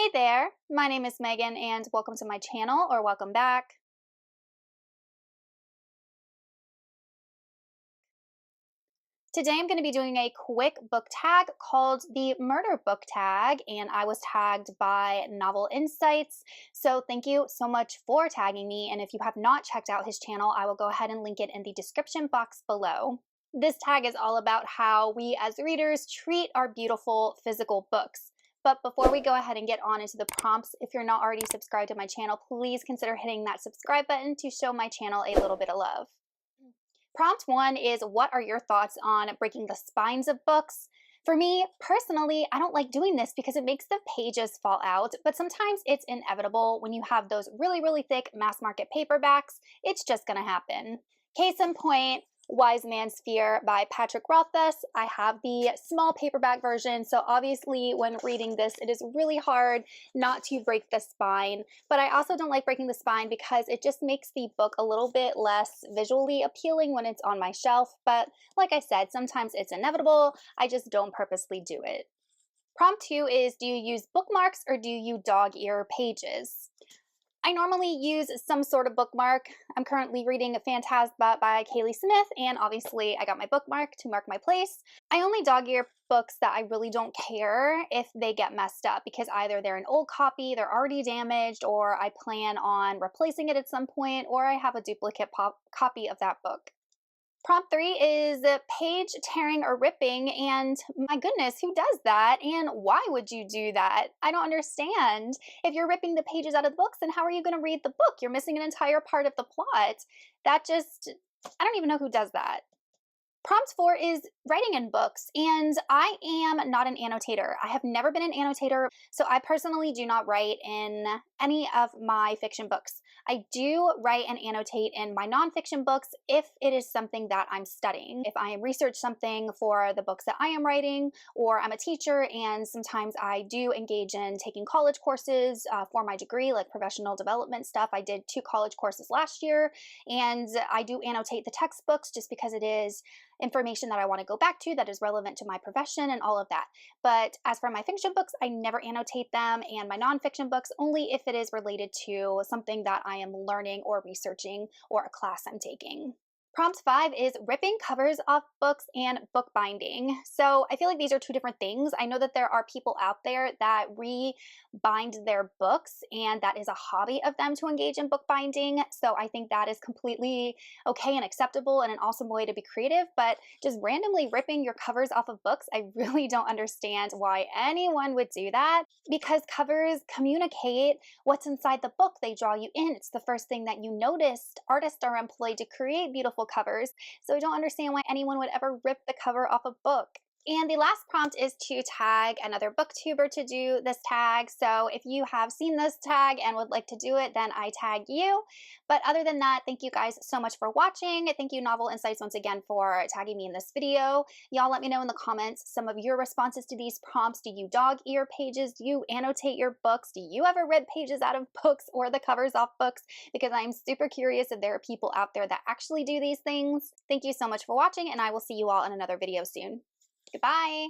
Hey there, my name is Megan and welcome to my channel, or welcome back. Today I'm going to be doing a quick book tag called the Murder Book Tag, and I was tagged by Novel Insights. So thank you so much for tagging me, and if you have not checked out his channel, I will go ahead and link it in the description box below. This tag is all about how we as readers treat our beautiful physical books. But before we go ahead and get on into the prompts, if you're not already subscribed to my channel, please consider hitting that subscribe button to show my channel a little bit of love. Prompt 1 is, what are your thoughts on breaking the spines of books? For me, personally, I don't like doing this because it makes the pages fall out, but sometimes it's inevitable when you have those really thick mass market paperbacks. It's just gonna happen. Case in point, Wise Man's Fear by Patrick Rothfuss. I have the small paperback version, so obviously when reading this, it is really hard not to break the spine. But I also don't like breaking the spine because it just makes the book a little bit less visually appealing when it's on my shelf. But like I said, sometimes it's inevitable. I just don't purposely do it. Prompt 2 is, do you use bookmarks or do you dog ear pages? I normally use some sort of bookmark. I'm currently reading Phantasma by Kaylee Smith, and obviously I got my bookmark to mark my place. I only dog ear books that I really don't care if they get messed up, because either they're an old copy, they're already damaged, or I plan on replacing it at some point, or I have a duplicate copy of that book. Prompt 3 is page tearing or ripping, and my goodness, who does that, and why would you do that? I don't understand. If you're ripping the pages out of the books, then how are you going to read the book? You're missing an entire part of the plot. That just, I don't even know who does that. Prompt 4 is writing in books, and I am not an annotator. I have never been an annotator, so I personally do not write in any of my fiction books. I do write and annotate in my nonfiction books if it is something that I'm studying. If I am research something for the books that I am writing, or I'm a teacher and sometimes I do engage in taking college courses for my degree, like professional development stuff. I did 2 college courses last year, and I do annotate the textbooks just because it is information that I want to go back to that is relevant to my profession and all of that. But as for my fiction books, I never annotate them, and my nonfiction books only if it is related to something that I am learning or researching or a class I'm taking. Prompt 5 is ripping covers off books and bookbinding. So I feel like these are 2 different things. I know that there are people out there that rebind their books, and that is a hobby of them to engage in bookbinding. So I think that is completely okay and acceptable and an awesome way to be creative. But just randomly ripping your covers off of books, I really don't understand why anyone would do that, because covers communicate what's inside the book. They draw you in. It's the first thing that you notice. Artists are employed to create beautiful covers, so I don't understand why anyone would ever rip the cover off a book. And the last prompt is to tag another booktuber to do this tag. So if you have seen this tag and would like to do it, then I tag you. But other than that, thank you guys so much for watching. Thank you, Novel Insights, once again for tagging me in this video. Y'all let me know in the comments some of your responses to these prompts. Do you dog ear pages? Do you annotate your books? Do you ever rip pages out of books or the covers off books? Because I'm super curious if there are people out there that actually do these things. Thank you so much for watching, and I will see you all in another video soon. Goodbye.